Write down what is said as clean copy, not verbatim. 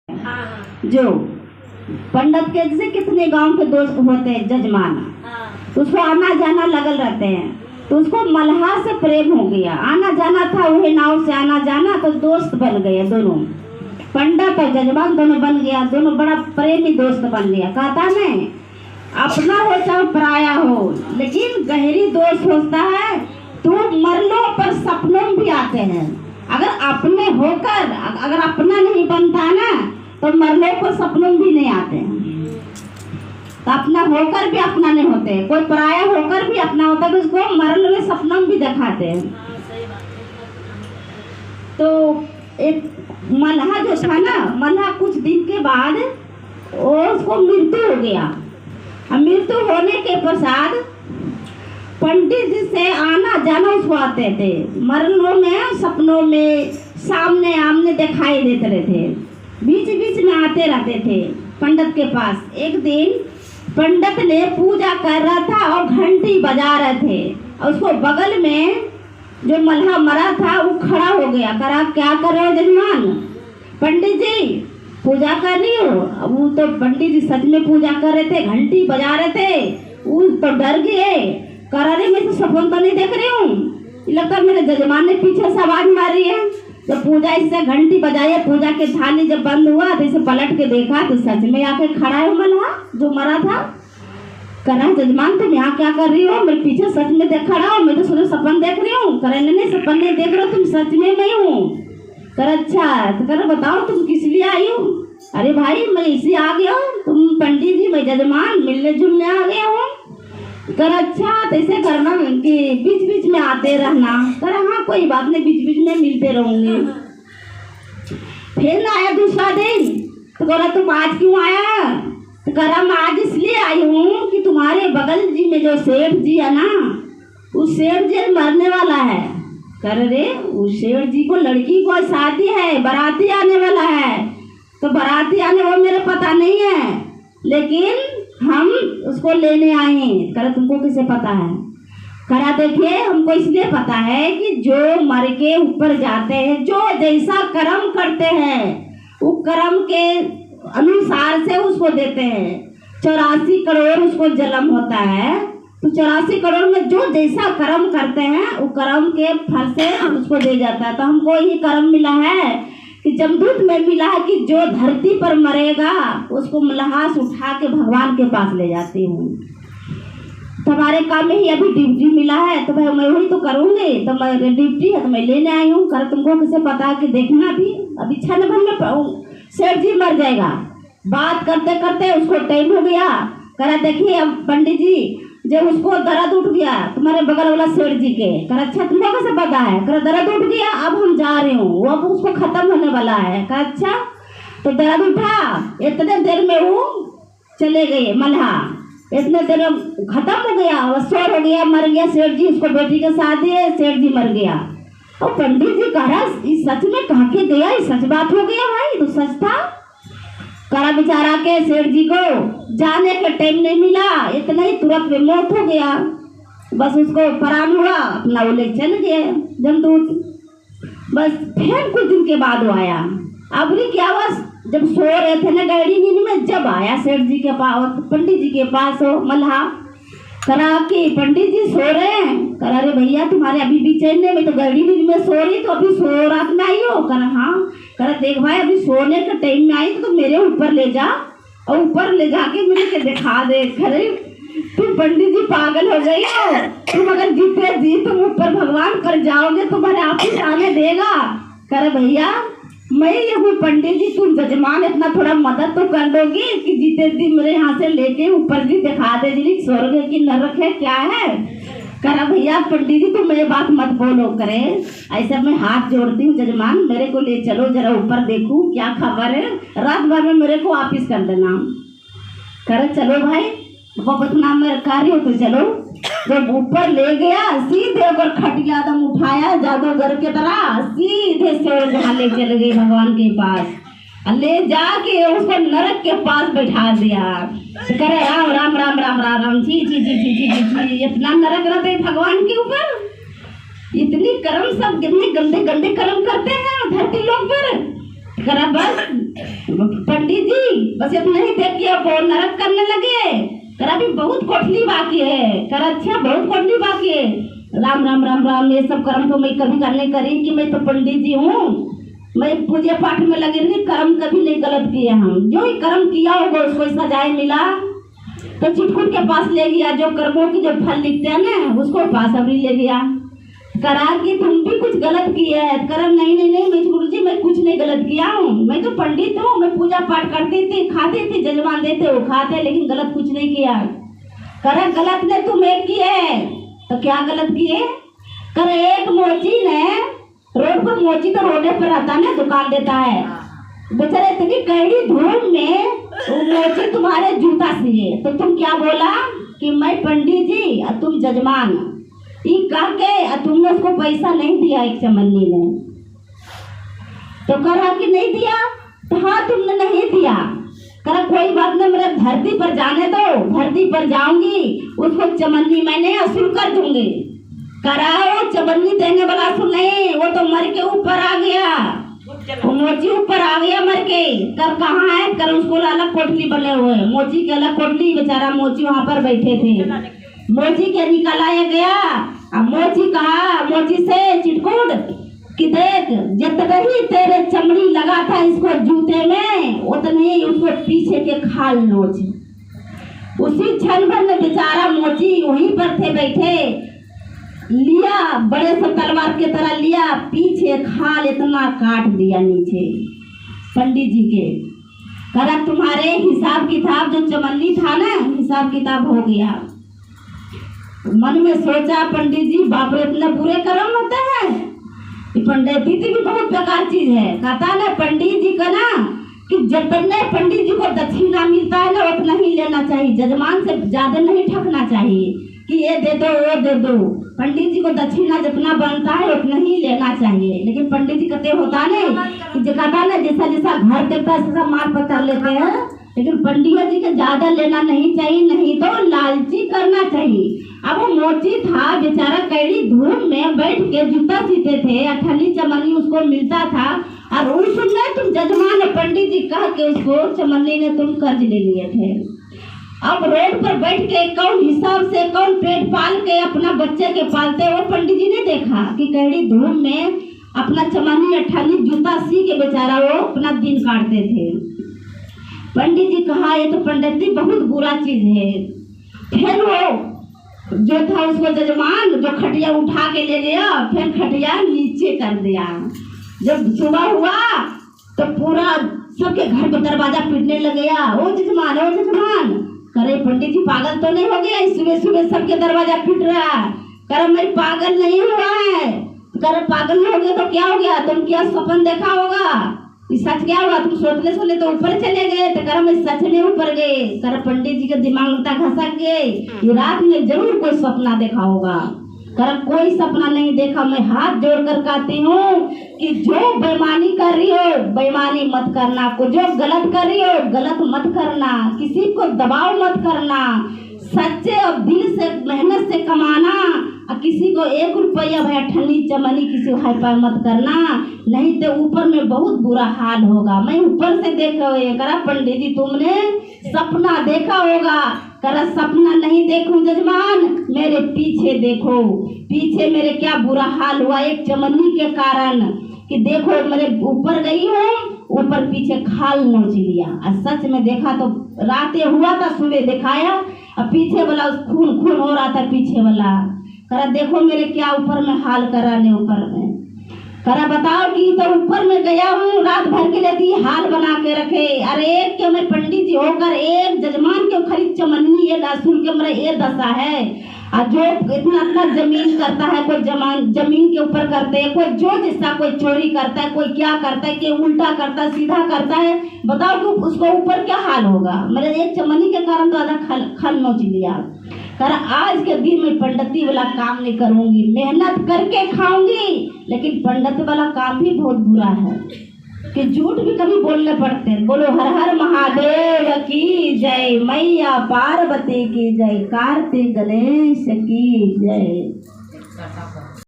जो पंडित के जैसे कितने गांव के दोस्त होते हैं जजमान, तो उसको आना जाना लगल रहते हैं। तो उसको मल्हा से प्रेम हो गया, आना जाना था, वही नाव से आना जाना, तो दोस्त बन गए दोनों, पंडित और जजमान दोनों बन गया, दोनों बड़ा प्रेमी दोस्त बन गया। कहता नहीं अपना हो चाहे पराया हो, लेकिन गहरी दोस्त होता है तो मरलो पर सपनों में भी आते हैं। अगर अपने होकर अगर अपना नहीं बनता ना तो मरने पर सपनों भी नहीं आते हैं। तो अपना होकर भी अपना नहीं होते, कोई पराया होकर भी अपना होता है, उसको मरने में सपनों भी दिखाते हैं। तो एक मल्हा जो था ना, मल्हा कुछ दिन के बाद उसको मृत्यु हो गया। मृत्यु होने के पश्चात पंडित जी से आना जाना उसको आते थे, मरणों में सपनों में सामने आमने दिखाई देते रहे थे, बीच बीच में आते रहते थे पंडित के पास। एक दिन पंडित ने पूजा कर रहा था और घंटी बजा रहे थे, और उसको बगल में जो मल्हा मरा था वो खड़ा हो गया, करा क्या कर रहे हो जजमान? पंडित जी पूजा कर रही हो। अब वो तो पंडित जी सच में पूजा कर रहे थे, घंटी बजा रहे थे, वो तो डर गए, करा रहे मैं तो सपन तो नहीं देख रही हूँ, लगता है मेरे जजमान ने पीछे से आवाज मारी है। जब पूजा इससे घंटी बजाई, पूजा के थाली जब बंद हुआ तो इसे पलट के देखा तो सच में आके खड़ा है मल्हा जो मरा था। करा जजमान तुम यहाँ क्या कर रही हो? मेरे पीछे सच में देख खड़ा हो, मैं तो सुनो सपन देख रही हूँ। करे नहीं सपन नहीं देख रहे हो, तुम सच में मैं हूँ। कर अच्छा तो कर बताओ तुम किस लिए आई हो? अरे भाई मैं इसी आ गया हूँ, तुम पंडित जी मैं जजमान मिलने जुलने आ गया हूँ। कर अच्छा तो ऐसे करना कि बीच बीच में आते रहना। कर हाँ कोई बात नहीं, बीच बीच में मिलते रहूंगे। फिर आया दूसरा दिन, तो करा तुम आज क्यों आया? तो करा मैं आज इसलिए आई हूँ कि तुम्हारे बगल जी में जो सेठ जी है ना, उस सेठ जी मरने वाला है। कर रे उस सेठ जी को लड़की को शादी है, बाराती आने वाला है, तो बाराती आने वो मेरे पता नहीं है, लेकिन हम उसको लेने आए हैं। करा तुमको किसे पता है? करा देखिए हमको इसलिए पता है कि जो मर के ऊपर जाते हैं, जो जैसा कर्म करते हैं वो कर्म के अनुसार से उसको देते हैं। 84 करोड़ उसको जन्म होता है, तो 84 करोड़ में जो जैसा कर्म करते हैं वो कर्म के फल से उसको दे जाता है। तो हमको ये कर्म मिला है कि जमदूत में मिला है कि जो धरती पर मरेगा उसको मल्हास उठा के भगवान के पास ले जाती हूँ। तुम्हारे काम में ही अभी ड्यूटी मिला है, तो भाई मैं वही तो करूँगी, तो मैं ड्यूटी है तो मैं लेने आई हूँ। कर तुमको किसे पता कि देखना भी अभी 6 नंबर में सेठ जी मर जाएगा। बात करते करते उसको टाइम हो गया। करा देखिए अब पंडित जी जब उसको दर्द उठ गया तुम्हारे बगल वाला सेठ जी के। कर अच्छा तुमको कैसे पता है? कर दर्द उठ गया, अब हम जा रहे हूँ, वो अब उसको खत्म होने वाला है। कर अच्छा तो दर्द उठा, इतने देर में वो चले गए मल्हा, इतने देर में खत्म हो गया, वो सोर हो गया, मर गया सेठ जी। उसको बेटी के शादी है, सेठ जी मर गया। और पंडित जी कहा इस सच में कहा के गया, ये सच बात हो गया भाई, तो सच था। करा बेचारा के सेठ जी को जाने का टाइम नहीं मिला, इतना ही तुरंत में मौत हो गया। बस उसको प्राण हुआ, अपना वो ले चल गया जमदूत। बस फिर कुछ दिन के बाद वो आया। अब क्या हुआ, जब सो रहे थे ना गहरी नींद में, जब आया सेठ जी के पास, पंडित जी के पास हो मल्हा। करा कि पंडित जी सो रहे हैं। करा रे भैया तुम्हारे अभी भी चैन में तो गहरी नींद में सो रही, तो अभी सो रात में आई हो? करा हाँ। करा देख भाई अभी सोने के टाइम में आई तो मेरे ऊपर ले जा, और ऊपर ले जाके मेरे के दिखा दे। खरे तुम पंडित जी पागल हो गई हो, तुम अगर जीते जी तुम ऊपर भगवान कर जाओगे तुम्हारे आप ही आने देगा। करे भैया मैं ये हूँ पंडित जी, तुम जजमान इतना थोड़ा मदद तो कर दोगी कि जीते जी मेरे यहाँ से लेके ऊपर भी दिखा दे जी स्वर्ग की नरक है क्या है। करा भैया पंडित जी तुम मेरी बात मत बोलो। करे ऐसा मैं हाथ जोड़ती हूँ जजमान, मेरे को ले चलो जरा ऊपर देखूं क्या खबर है, रात भर में मेरे को वापिस कर देना। करे चलो भाई बहुत नाम में कार्य हो तो चलो। जब ऊपर ले गया सीधे अगर खटिया दम उठाया जादूगर के तरह, सीधे से जहाँ ले चले गए भगवान के पास, ले जाके उसको नरक के पास बैठा दिया। करे राम राम राम राम राम राम जी जी जी जी जी जी जी। इतना नरक रहते भगवान के ऊपर, इतनी कर्म सब कितने गंदे गंदे कर्म करते हैं धरती लोग पर। करा बस पंडित जी बस इतना ही देख के वो नरक करने लगे। करा भी बहुत कोठली बाकी है। करा अच्छा बहुत कोठली बाकी है। राम राम राम राम ये सब कर्म तो मैं कभी करने करी कि मैं तो पंडित जी हूँ, मैं पूजा पाठ में लगे रही, कर्म कभी नहीं गलत किए। हम जो ही कर्म किया होगा उसको सजाए मिला तो चिटकुट के पास ले गया, जो कर्मों की जो फल लिखते हैं ना उसको पास अभी ले गया। करा कि तुम भी कुछ गलत किया है। करा नहीं नहीं नहीं मैं गुरु जी मैं कुछ नहीं गलत किया हूँ, मैं तो पंडित हूँ, मैं पूजा पाठ करती थी, खाती थी, जजमान देते हो खाते, लेकिन गलत कुछ नहीं किया। करा गलत ने तुम एक किए तो क्या गलत किए? कर एक मोची ने रोड पर, मोची तो रोडे पर रहता है ना, दुकान देता है, बेचारे इतनी कड़ी धूम में वो मोची तुम्हारे जूता सिए तो तुम क्या बोला कि मैं पंडित जी और तुम जजमान, ये कह के तुमने उसको पैसा नहीं दिया एक चमन्नी ने। तो कहा कि नहीं दिया, तो हाँ तुमने नहीं दिया। कहा कोई बात नहीं, मेरे धरती पर जाने दो, धरती पर जाऊंगी उसको चमन्नी मैंने असूल कर दूंगी। कराओ चमन्नी देने वाला असूल नहीं, वो तो मर के ऊपर आ गया, वो मोची ऊपर आ गया मर के। कर कहाँ है? कर उसको अलग कोठली बने हुए, मोची के अलग कोठली, बेचारा मोची वहाँ पर बैठे थे। मोची के निकाला गया, मोची कहा मोची से चिटकुट कि देख जितना ही तेरे चमड़ी लगा था इसको जूते में उतने ही उसको पीछे के खाल नोच। उसी क्षण भर में बेचारा मोची वहीं पर थे बैठे, लिया बड़े से तलवार के तरह लिया, पीछे खाल इतना काट दिया नीचे पंडित जी के। करा तुम्हारे हिसाब किताब जो चमन्नी था ना, हिसाब किताब हो गया। मन में सोचा पंडित जी बाप रे इतने बुरे कर्म होते हैं। पंडित जी भी बहुत बेकार चीज है। कहता ना पंडित जी का ना कि जितने पंडित जी को दक्षिणा मिलता है ना उतना ही लेना चाहिए, जजमान से ज्यादा नहीं ठगना चाहिए कि ये दे दो वो दे दो। पंडित जी को दक्षिणा जितना बनता है उतना ही लेना चाहिए। लेकिन पंडित जी कहते होता नहीं कि कहता ना जैसा जैसा घर देता है वैसा माल पकड़ लेते हैं, लेकिन पंडित जी के ज्यादा लेना नहीं चाहिए, नहीं तो लालची करना चाहिए। अब वो मोची था बेचारा, कड़ी धूम में बैठ के जूता सीते थे, अठन्नी चमन्नी उसको मिलता था, और उसने तुम जजमान पंडित जी कह के उसको चमन्नी ने तुम कर्ज ले लिए थे। अब रोड पर बैठ के कौन हिसाब से कौन पेट पाल के अपना बच्चे के पालते, वो पंडित जी ने देखा कि कड़ी धूम में अपना चमन्नी अठन्नी जूता सी के बेचारा वो अपना दिन काटते थे। पंडित जी कहा ये तो पंडित जी बहुत बुरा चीज है। फिर वो जो था उसको जजमान जो खटिया उठा के ले गया, फिर खटिया नीचे कर दिया। जब सुबह हुआ तो पूरा सबके घर पर दरवाजा पीटने लग गया, ओ जजमान ओ जजमान। करे पंडित जी पागल तो नहीं हो गया, सुबह सुबह सबके दरवाजा पीट रहा। करे मैं पागल नहीं हुआ है। करे पागल नहीं हो गया तो क्या हो गया, तुम क्या सपन देखा होगा, सच क्या हुआ, तुम सोचले सोचले तो ऊपर चले गए। तो कर मैं सच में ऊपर गए। कर पंडित जी का दिमाग लगता घसक गए, ये रात में जरूर कोई सपना देखा होगा। कर कोई सपना नहीं देखा। मैं हाथ जोड़कर कहती हूँ कि जो बेईमानी कर रही हो बेईमानी मत करना, को जो गलत कर रही हो गलत मत करना, किसी को दबाव मत करना, सच्चे और दिल से मेहनत से कमाना, और किसी को 1 रुपया भैया ठन्नी चमनी किसी को हाई मत करना, नहीं तो ऊपर में बहुत बुरा हाल होगा। मैं ऊपर से देखा हुए। करा पंडित जी तुमने सपना देखा होगा। करा सपना नहीं देखूं जजमान, मेरे पीछे देखो, पीछे मेरे क्या बुरा हाल हुआ एक चमन्नी के कारण, कि देखो मेरे ऊपर गई हूँ, ऊपर पीछे खाल नोच लिया। और सच में देखा तो रात हुआ था, सुबह दिखाया और पीछे वाला खून खून हो रहा था पीछे वाला। करा देखो मेरे क्या ऊपर में हाल कराने ऊपर में। करा बताओ कि तो ऊपर में गया हूँ रात भर के लिए हाल बना के रखे। अरे एक क्यों मैं पंडित जी होकर एक जजमान क्यों खरीद चमन्नी ये असूल के मेरा ये दशा है। और जो इतना इतना जमीन करता है, कोई जमीन के ऊपर करते हैं, कोई जो जिसका कोई चोरी करता है, कोई क्या करता है, कि उल्टा करता है सीधा करता है। बताओ कि उसको ऊपर क्या हाल होगा। मेरे एक चमन्नी के कारण तो आधा खल नोच लिया। कर आज के दिन में पंडिती वाला काम नहीं करूंगी, मेहनत करके खाऊंगी, लेकिन पंडित वाला काम भी बहुत बुरा है कि झूठ भी कभी बोलने पड़ते हैं। बोलो हर हर महादेव की जय, मैया पार्वती की जय, कार्तिक गणेश की जय।